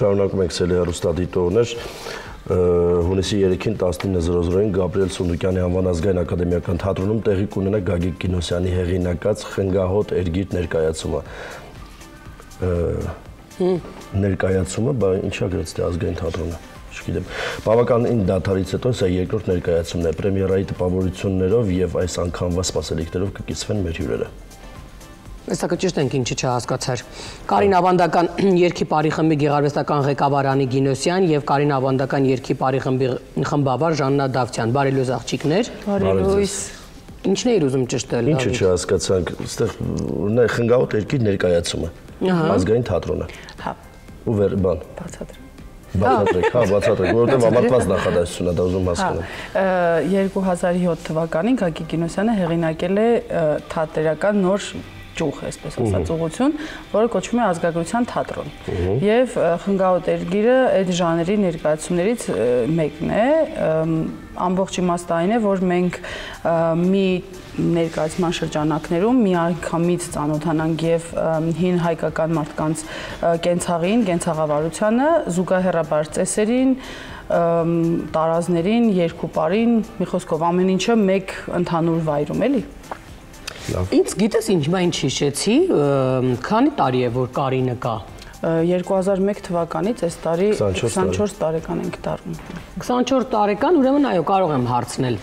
Շարունակում ենք սելի հեռուստադիտողներ, հունիսի 3-ին 19:00-ին Գաբրիել Սունդուկյանի անվան ազգային ակադեմիական թատրոնում տեղի կունենա Գագիկ Կինոսյանի հեղինակած Խնգահոտ Էրգիտ ներկայացումը։ Ներկայացումը, ինչա գրած թե ազգային թատրոնը, չգիտեմ։ Բավականին դադարից հետո սա երկրորդ ներկայացումն է, պրեմիերայի տպավորություններով եւ այս անգամվա սպասելիքներով կկիսվեն մեր հյուրերը։ Այսակը ճիշտ ենք ինչի չհասկացար։ Կարին Ավանդական երգի պարի խմբի գեղարվեստական ղեկավար Անիկ Գինոսյան եւ Կարին Ավանդական երգի պարի խմբի խմբավար Ժաննա Դավթյան։ Բարելույս աղջիկներ։ Բարելույս։ Ինչն է ուզում ճշտել։ Ինչը չհասկացանք, այստեղ Խնգահոտ Էրգիտ ներկայացումը։ Ազգային թատրոնը։ Հա։ Ու բան։ Բացատրեմ։ Բացատրեք, որովհետև ամառված նախադասություն է, դա ուզում հասկանամ։ 2007 թվականին Գագիկ Կինոսյանը հեղինակել է թատերական նոր ճյուղ, այսպես ասած, ուղղություն, որը կոչվում է ազգագրության թատրոն։ Եվ Խնգահոտ Էրգիրը այդ ժանրի ներկայացումներից մեկն է, ամբողջ իմաստը այն է, որ մենք մի ներկայացման շրջանակներում միանգամից ծանոթանանք եւ հին հայկական մարդկանց կենցաղին, կենցաղավարությանը, զուգահեռաբար ծեսերին, տարազներին, երկուպարին, մի խոսքով ամեն ինչը մեկ ընդհանուր վայրում, էլի։ Ինձ գիտես ինչ հիշեցի, քանի տարի է որ Կարինը կա։ 2001 թվականից այս տարի 24 տարեկան ենք դառնում։ 24 տարեկան, ուրեմն այո, կարող եմ հարցնել։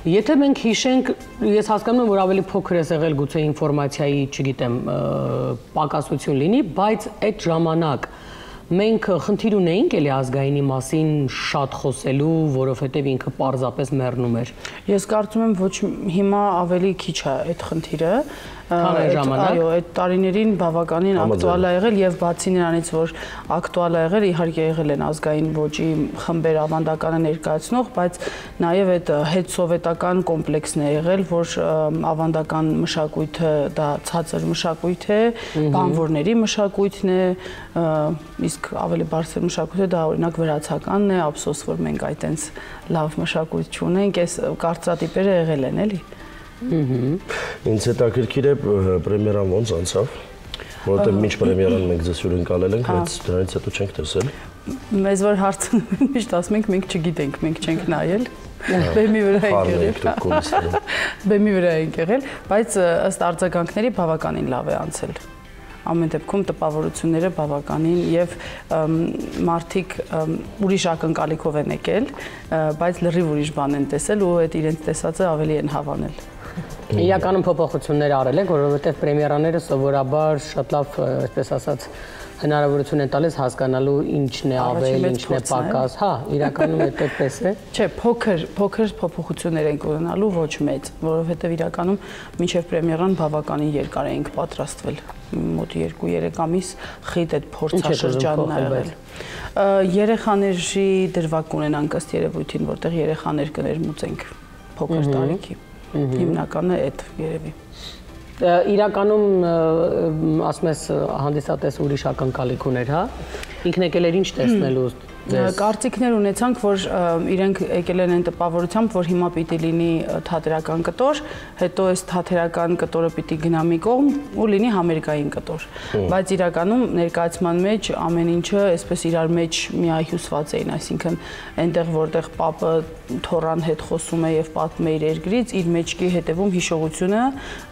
Եթե մենք հիշենք, ես հասկանում եմ, որ ավելի փոքր ես եղել գուցե ինֆորմացիայի, չգիտեմ, պակասություն լինի, բայց այդ ժամանակ մենք խնդիր ունեինք էլի ազգայինի մասին շատ խոսելու, որովհետև ինքը պարզապես մեռնում էր։ Ես կարծում եմ ոչ հիմա ավելի քիչ է այդ խնդիրը։ Այո, այդ տարիներին բավականին ակտուալ է եղել եւ բացի նրանից, որ ակտուալ է եղել, իհարկե եղել են ազգային ոճի խմբեր ավանդականը ներկայացնող, բայց նաեւ այդ հետսովետական կոմպլեքսն է եղել, որ ավանդական մշակույթը դա ցածր մշակույթ է, բանվորների մշակույթն է, իսկ ավելի բարձր մշակույթը դա օրինակ վրացականն է, ափսոս որ մենք այտենց լավ մշակույթ չունենք, այս կարծրատիպերը եղել են, էլի։ Ինձ հետաքրքիր է պրեմիերան ոնց անցավ, որովհետև մինչ պրեմիերան մենք ձեզ հյուրընկալել ենք, բայց դրանից հետո չենք տեսել։ Մեզ որ հարցնում միշտ ասում ենք մենք չգիտենք, մենք չենք նայել, բեմի վրա ենք եղել, բեմի վրա ենք եղել, բայց ըստ արձագանքների բավականին լավ է անցել։ Ամեն դեպքում տպավորությունները բավականին եւ մարդիկ ուրիշ ակնկալիքով են եկել, բայց լրիվ ուրիշ բան են տեսել ու այդ իրենց տեսածը ավելի են հավանել։ Իրականում փոփոխություններ արել եք, որովհետև պրեմիերաները սովորաբար շատ լավ, այսպես ասած, հնարավորություն են տալիս հասկանալու ինչն է ավել, ինչն է պակաս, հա, իրականում այդպես է։ Չէ, փոքր փոփոխություններ ենք ունենալու, ոչ մեծ, որովհետև իրականում մինչև պրեմիերան բավականին երկար էինք պատրաստվել, մոտ 2-3 ամիս խիտ այդ փորձաշրջանն է եղել։ Երեխաների դրվագ կունենանք ըստ երևույթին, որտեղ երեխաներ կներմուծենք փոքր տարիքի։ Հիմնականը այդ երևի։ Իրականում ասում ես հանդիսատես ուրիշ ակնկալիք ուներ, հա։ Ինքն եկել էր ինչ տեսնելու։ Կարծիքներ ունեցանք, որ իրենք եկել են այն տպավորությամբ, որ հիմա պիտի լինի թատերական կտոր, հետո այս թատերական կտորը պիտի գնա մի կողմ ու լինի համերգային կտոր։ Բայց իրականում ներկայացման մեջ ամեն ինչը այսպես իրար մեջ միահյուսված էին, այսինքն այնտեղ որտեղ պապը թորան հետ խոսում է եւ պատմում է իր երկրից, իր մեջքի հետևում հիշողությունը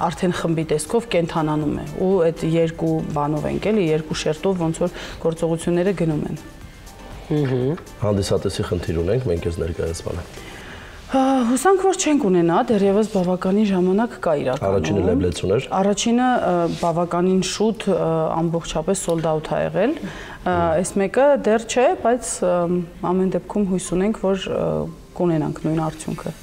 արդեն խմբի տեսքով կենթանանում է ու այդ երկու բանով ենք էլի, երկու շերտով ոնց որ գործողությունները գնում են։ Հանդիսատեսի խնդիր ունենք մենք այս ներկայացմանը։ Հուսանք, որ չենք ունենա, դեռևս բավականին ժամանակ կա իրականում։ Առաջինը լեբլեցուն էր։ Առաջինը բավականին շուտ ամբողջապես sold out ա եղել։ Այս մեկը դեռ չէ, բայց ամեն դեպքում հույս ունենք, որ կունենանք նույն արդյունքը։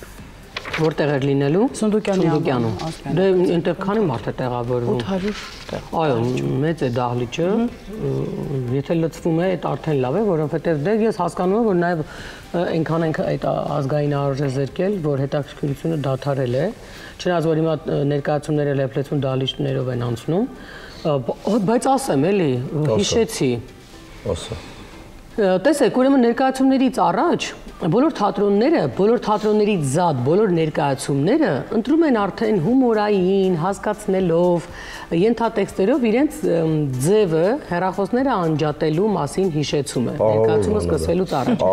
Որտեղ էր լինելու։ Սունդուկյանում։ Դե այնտեղ քանի մարդ է տեղավորվում։ 800 տեղ։ Այո, մեծ է դահլիճը։ Եթե լցվում է, այդ արդեն լավ է, որովհետև դե ես հասկանում եմ, որ նաև այնքան ենք այդ ազգային արժե զերկել, որ հետաքրքրությունը դադարել է։ Չնայած որ հիմա ներկայացումները լեփլեցուն դահլիճներով են անցնում, բայց ասեմ էլի, հիշեցի։ Ասա։ Տեսեք, ուրեմն ներկայացումներից առաջ Բոլոր թատրոնների զատ, բոլոր ներկայացումները ընտրում են արդեն հումորային, հասկացնելով, ենթատեքստերով իրենց ձևը հեռախոսները անջատելու մասին հիշեցում է, ներկայացումը սկսվելուց առաջ։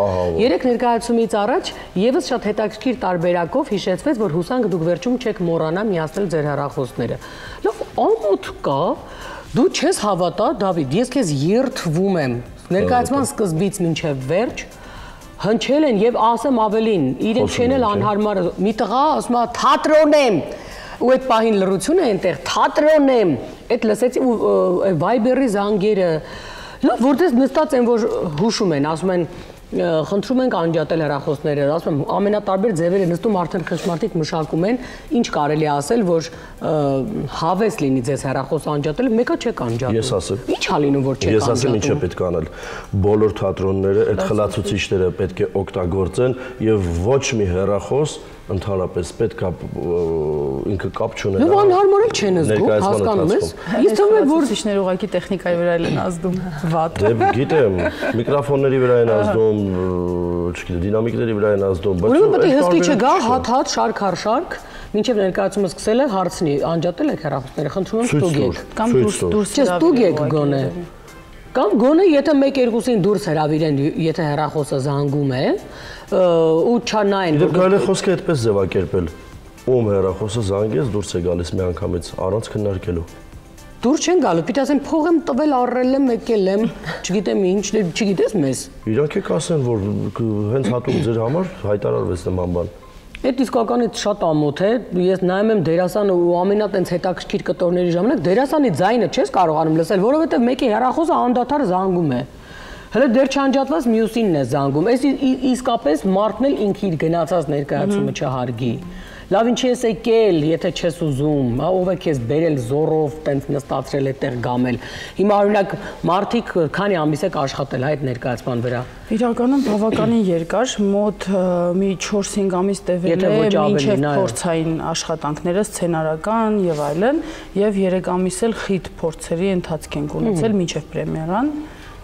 Երեք ներկայացումից առաջ եւս շատ հետաքրքիր տարբերակով հիշեցվեց, որ հուսանք դուք վերջում չեք մոռանա միացնել ձեր հեռախոսները։ Լավ, ամոթ կա, դու չես հավատա, Դավիթ, ես քեզ երդվում եմ ներկայացման սկզբից մինչև վերջ հնչել են եւ ասեմ ավելին, իրենց չեն էլ անհարմար, մի տղա ասում է թատրոն եմ, ու այդ պահին լռություն է այնտեղ, թատրոն եմ, այդ լսեցի ու Viber-ի զանգերը, լավ, որտես նստած են, որ հուշում են, ասում են, խնդրում ենք անջատել հեռախոսները, ասում եմ, ամենատարբեր ձևերը նստում արդեն խշմարտիկ մշակում են, ինչ կարելի ասել, որ հավես լինի ձեզ հեռախոս անջատել, մեկը չեք անջատում։ Ես ասեմ։ Ինչ ա լինում, որ չեք անջատում։ Ես ասեմ, ինչ է պետք անել։ Բոլոր թատրոնները այդ խլացուցիչները պետք է օգտագործեն եւ ոչ մի հեռախոս ընդհանրապես պետք է ինքը կապ չունենա։ Լավ, անհարմար էլ չեն զգում, հասկանում ես։ Ես թվում է, որ ցուցիչները ուղղակի տեխնիկայի վրա են ազդում վատ։ Դե գիտեմ, միկրոֆոնների վրա են ազդում, չգիտեմ, դինամիկների վրա են ազդում, բայց ուրեմն պետք է հսկի չգա, հատ-հատ, շարք առ շարք, մինչև ներկայացումը սկսել է հարցնի, անջատել եք հեռախոսները, խնդրում եմ ստուգեք։ Կամ դուրս ստուգեք գոնե։ Կամ գոնե եթե 1-2-ին դուրս հրավիրեն, եթե հեռախոսը զանգում է, ու չանային, որ գալի խոսքը այդպես ձևակերպել։ Ում հեռախոսը զանգես դուրս է գալիս մի անգամից առանց քննարկելու։ Դուրս չեն գալու, պիտի ասեն փող եմ տվել, առել եմ, եկել եմ, չգիտեմ ինչ, չգիտես մեզ։ Իրանք եք ասեն, որ հենց հատուկ ձեր համար հայտարարվեց նման բան։ Այդ իսկականից շատ ամոթ է, ես նայում եմ դերասանը ու ամենատենց հետաքրքիր կտորների ժամանակ դերասանի ձայնը չես կարողանում լսել, որովհետև մեկի հեռախոսը անդադար զանգում է։ Հələ դեռ չանջատված մյուսինն է զանգում։ Այս իսկապես մարդն էլ ինքը իր գնացած ներկայացումը չհարգի։ Լավ ինչի ես եկել, եթե չես ուզում, ով է քեզ բերել զորով, տենց նստացրել այդտեղ գամել։ Հիմա օրինակ մարդիկ քանի ամիս եք աշխատել այդ ներկայացման վրա։ Իրականում բավականին երկար, մոտ մի 4-5 ամիս տևել է մինչև փորձային աշխատանքները, սցենարական եւ այլն, եւ 3 ամիս էլ խիտ փորձերի ընթացք ենք ունեցել մինչև պրեմիերան։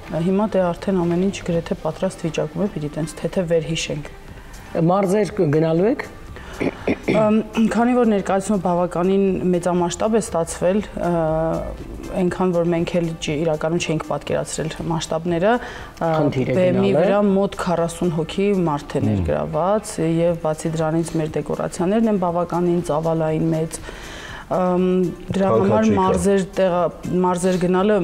Հիմա դե արդեն ամեն ինչ գրեթե պատրաստ վիճակում է, պիտի տենց թեթև վերհիշենք։ Մարզեր գնալու եք։ Քանի որ ներկայացումը բավականին մեծամասշտաբ է ստացվել, այնքան որ մենք էլ իրականում չենք պատկերացրել մասշտաբները, բեմի վրա մոտ 40 հոգի մարդ է ներգրաված եւ բացի դրանից մեր դեկորացիաներն են բավականին ծավալային մեծ։ Դրա համար մարզեր գնալը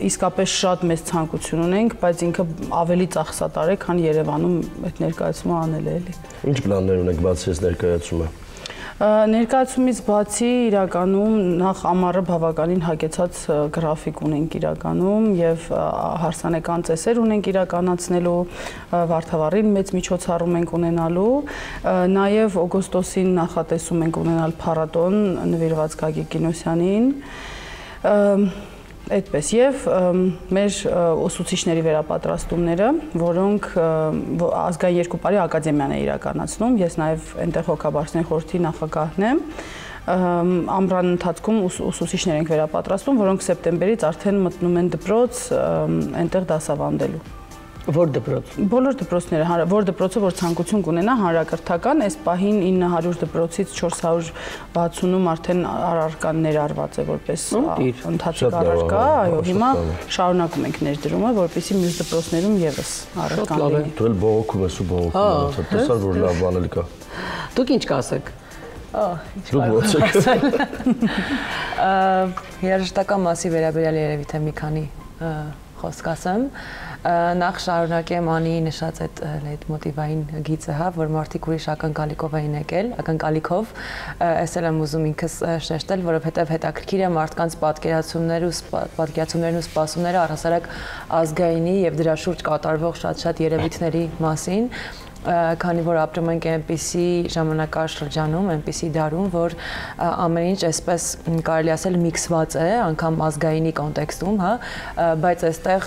իսկապես շատ մեծ ցանկություն ունենք, բայց ինքը ավելի ծախսատար է, քան Երևանում այդ ներկայացումը անել է էլի։ Ինչ պլաններ ունեք բացի այս ներկայացումը։ Ներկայացումից բացի իրականում նախ ամառը բավականին հագեցած գրաֆիկ ունենք իրականում եւ հարսանեկան ծեսեր ունենք իրականացնելու, Վարդավառին մեծ միջոցառում ենք ունենալու, նաեւ օգոստոսին նախատեսում ենք ունենալ փառատոն նվիրված Գագիկ Կինոսյանին, այդպես եւ մեր ուսուցիչների վերապատրաստումները, որոնք ազգային երկու տարի ակադեմիան է իրականացնում, ես նաեւ այնտեղ հոգաբարձների խորհրդի նախագահն եմ, ամռան ընթացքում ուսուցիչներ ենք վերապատրաստում, որոնք սեպտեմբերից արդեն մտնում են դպրոց, այնտեղ դասավանդելու։ Որ դպրոց։ Բոլոր դպրոցները, որ դպրոցը որ ցանկություն կունենա հանրակրթական, այս պահին 900 դպրոցից 460-ում արդեն առարկան ներառված է որպես ընթացիկ առարկա, այո, հիմա շարունակում ենք ներդրումը, որպեսզի մյուս դպրոցներում եւս առարկան լինի։ Դու էլ բողոքում ես ու բողոքում, տեսար որ լավ բան էլ կա։ Դուք ինչ կասեք։ Դուք ո՞նց եք։ Երաժշտական մասի վերաբերյալ երևի թե մի քանի խոսք ասեմ։ Նախ շարունակեմ Անի նշած այդ լեյտմոտիվային գիծը, հա, որ մարդիկ ուրիշ ակնկալիքով էին եկել, ակնկալիքով, ես էլ եմ ուզում ինքս շեշտել, որովհետև հետաքրքիր է մարդկանց պատկերացումներն ու սպասումները առհասարակ ազգայինի եւ դրա շուրջ կատարվող շատ երևույթների մասին, քանի որ ապրում ենք այնպիսի ժամանակաշրջանում, այնպիսի դարում, որ ամեն ինչ այսպես կարելի ասել միքսված է, անգամ ազգայինի կոնտեքստում, հա, բայց այստեղ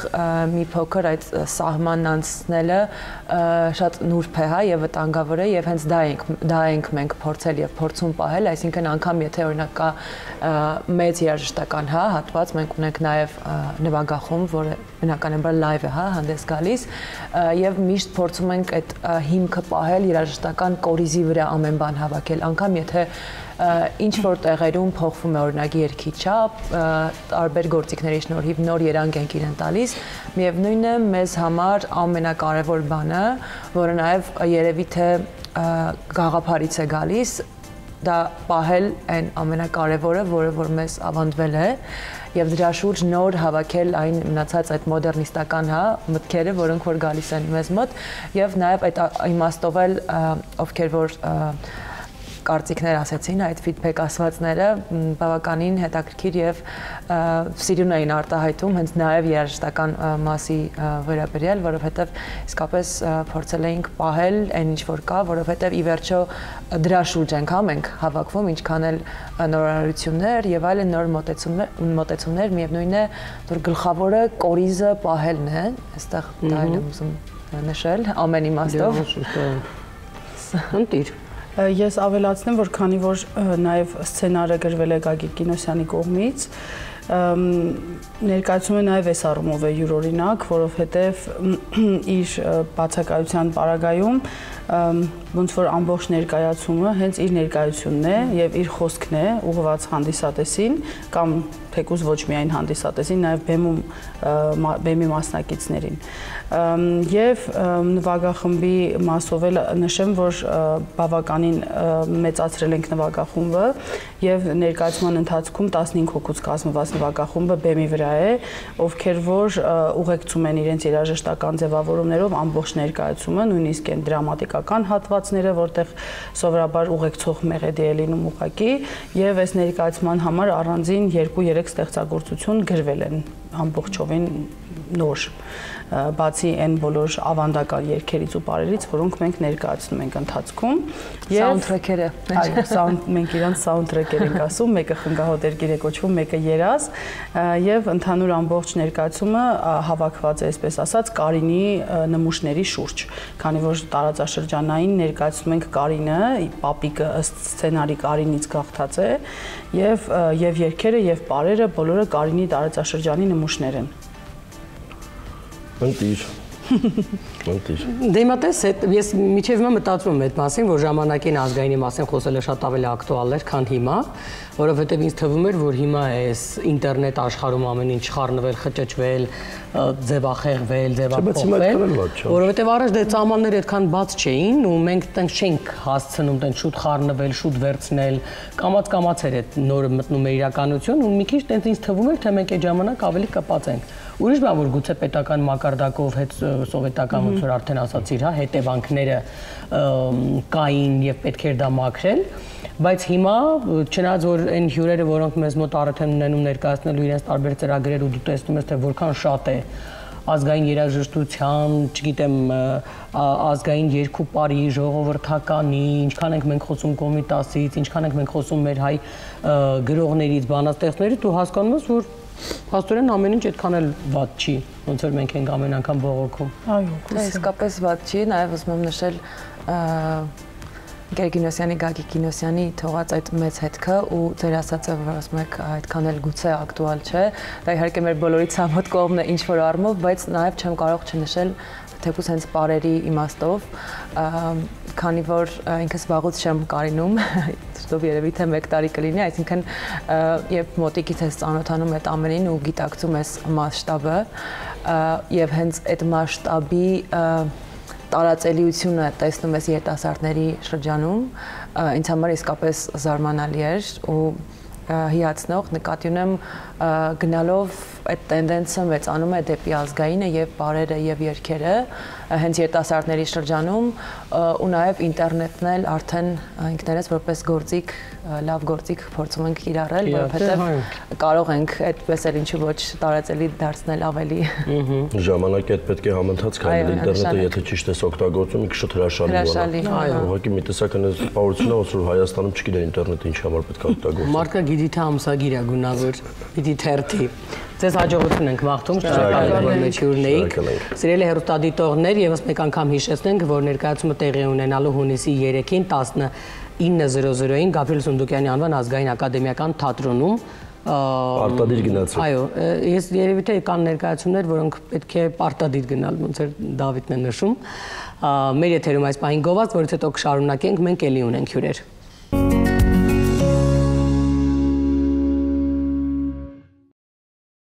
մի փոքր այդ սահմանն անցնելը շատ նուրբ է, հա, եւ վտանգավոր է եւ հենց դա ենք մենք փորձել եւ փորձում պահել, այսինքն անգամ եթե օրինակ կա մեծ երաժշտական, հա, հատված, մենք ունենք նաեւ նվագախումբ, որը բնականաբար լայվ է, հա, հանդես գալիս եւ միշտ փորձում ենք այդ հիմքը պահել երաժշտական կորիզի վրա ամեն բան հավաքել, անգամ եթե ինչ որ տեղերում փոխվում է օրինակ երգի չափ, տարբեր գործիքների շնորհիվ նոր երանգ ենք իրեն տալիս, միևնույնն է մեզ համար ամենակարևոր բանը, որը նաև երևի թե գաղափարից է գալիս, դա պահել այն ամենակարևորը, որը որ մեզ ավանդվել է եւ դրա շուրջ նոր հավաքել այն մնացած այդ մոդեռնիստական մտքերը, որոնք որ գալիս են մեզ մոտ եւ նաեւ այդ իմաստով էլ ովքեր որ կարծիքներ ասեցին, այդ ֆիդբեք ասվածները բավականին հետաքրքիր եւ սիրուն էին արտահայտում հենց նաեւ երաժշտական մասի վերաբերյալ, որովհետեւ իսկապես փորձել էինք պահել այն ինչ որ կա, որովհետեւ ի վերջո դրա շուրջ ենք մենք հավաքվում, ինչքան էլ նորարարություններ եւ այլն նոր մոտեցումներ, միևնույնն է, որ գլխավորը կորիզը պահելն է, այստեղ դա էլ եմ ուզում նշել ամեն իմաստով։ Ընտիր Ես ավելացնեմ, որ քանի որ նաև սցենարը գրվել է Գագիկ Կինոսյանի կողմից, ներկայացումը նաև այս առումով է յուրօրինակ, որովհետև իր բացակայության պարագայում ոնց որ ամբողջ ներկայացումը հենց իր ներկայությունն է եւ իր խոսքն է ուղղված հանդիսատեսին կամ թեկուզ ոչ միայն հանդիսատեսին, նաև բեմի մասնակիցներին։ Եվ նվագախմբի մասով էլ նշեմ, որ բավականին մեծացրել ենք նվագախումբը եւ ներկայացման ընթացքում 15 հոգուց կազմված նվագախումբը բեմի վրա է, ովքեր որ ուղեկցում են իրենց երաժշտական ձևավորումներով ամբողջ ներկայացումը, նույնիսկ այն դրամատիկական հատվածները, որտեղ սովորաբար ուղեկցող մեղեդի է լինում ուղակի, եւ այս ներկայացման համար առանձին 2-3 ստեղծագործություն գրվել են ամբողջովին նոր բացի այն բոլոր ավանդական երգերից ու պարերից, որոնք մենք ներկայացնում ենք ընթացքում եւ սաունդթրեքերը մենք իրանց սաունդթրեքեր ենք ասում, մեկը խնգահոտ երգեր է կոչվում, մեկը երազ եւ ընդհանուր ամբողջ ներկայացումը հավաքված է, այսպես ասած, Կարինի նմուշների շուրջ, քանի որ տարածաշրջանային ներկայացնում ենք Կարինը, պապիկը ըստ սցենարի Կարինից գաղթած է եւ երգերը եւ պարերը բոլորը Կարինի տարածաշրջանի նմուշներ են։ Ընտիր։ Դե մտես ես միջև հիմա մտածում եմ այդ մասին, որ ժամանակին ազգայինի մասին խոսելը շատ ավելի ակտուալ էր, քան հիմա, որովհետև ինձ թվում էր, որ հիմա այս ինտերնետ աշխարհում ամեն ինչ խառնվել, խճճվել, ձևախեղվել, ձևափոխվել, որովհետև առաջ դե ծամանները այդքան բաց չէին ու մենք տենց չենք հասցնում տենց շուտ խառնվել, շուտ վերցնել, կամած էր այդ նորը մտնում է իրականություն ու մի քիչ տենց ինձ թվում էր, թե մենք այդ ժամանակ ավելի կպած ենք։ Ուրիշ բան, որ գուցե պետական մակարդակով հետ սովետական ոնց որ արդեն ասացիր, հա, հետևանքները կային եւ պետք էր դա մաքրել, բայց հիմա չնայած որ այն հյուրերը, որոնք մեզ մոտ արդեն ունենում ներկայացնելու իրենց տարբեր ծրագրեր ու դու տեսնում ես թե որքան շատ է ազգային երաժշտության, չգիտեմ, ազգային երգու պարի, ժողովրդականի, ինչքան ենք մենք խոսում Կոմիտասից, ինչքան ենք մենք խոսում մեր հայ գրողներից, բանաստեղծներից, դու հասկանում ես, որ Փաստորեն ամեն ինչ այդքան էլ վատ չի, ոնց որ մենք ենք ամեն անգամ բողոքում։ Այո, իսկապես վատ չի, նաև ուզում եմ նշել Գագիկ Կինոսյանի, Գագիկ Կինոսյանի թողած այդ մեծ հետքը ու ձեր ասածը, որ ասում եք այդքան էլ գուցե ակտուալ չէ, դա իհարկե մեր բոլորի ցամոտ կողմն է ինչ որ առումով, բայց նաև չեմ կարող չնշել թեկուզ հենց պարերի իմաստով, քանի որ ինքս վաղուց չեմ Կարինում, դու երևի թե 1 տարի կլինի, այսինքն երբ մոտիկից ես ծանոթանում այդ ամենին ու գիտակցում ես մասշտաբը եւ հենց այդ մասշտաբի տարածելիությունը տեսնում ես երիտասարդների շրջանում, ինձ համար իսկապես զարմանալի էր ու հիացնող, նկատի ունեմ գնալով այդ տենդենսը մեծանում է դեպի ազգայինը եւ պարերը եւ երգերը հենց երիտասարդների շրջանում ու նաեւ ինտերնետն էլ արդեն ինքներս որպես գործիք, լավ գործիք փորձում ենք կիրառել, որովհետեւ կարող ենք այդպես էլ ինչու ոչ տարածելի դարձնել ավելի։ Ժամանակի հետ պետք է համընթաց կանել ինտերնետը, եթե ճիշտ ես օգտագործում, մի քիչ հրաշալի բան։ Ուղղակի մի տեսական պարությունը, որ Հայաստանում չգիտեն ինտերնետը ինչ համար պետք է օգտագործել։ Մարդը գիտի թե ամսագիր է գունավոր, պիտի թերթի։ Ձեզ հաջողություն ենք մաղթում, շնորհակալ եմ որ հյուրն էիք։ Սիրելի հեռուստադիտողներ, եւս մեկ անգամ հիշեցնենք, որ ներկայացումը տեղի ունենալու հունիսի 3-ին 19:00-ին Գաբրիել Սունդուկյանի անվան ազգային ակադեմիական թատրոնում Պարտադիր գնացել։ Այո, ես երևի թե կան ներկայացումներ, որոնք պետք է պարտադիր գնալ, ոնց որ Դավիթն է նշում։ Մեր եթերում այս պահին գովաց, որից հետո կշարունակենք, մենք էլի ունենք հյուրեր։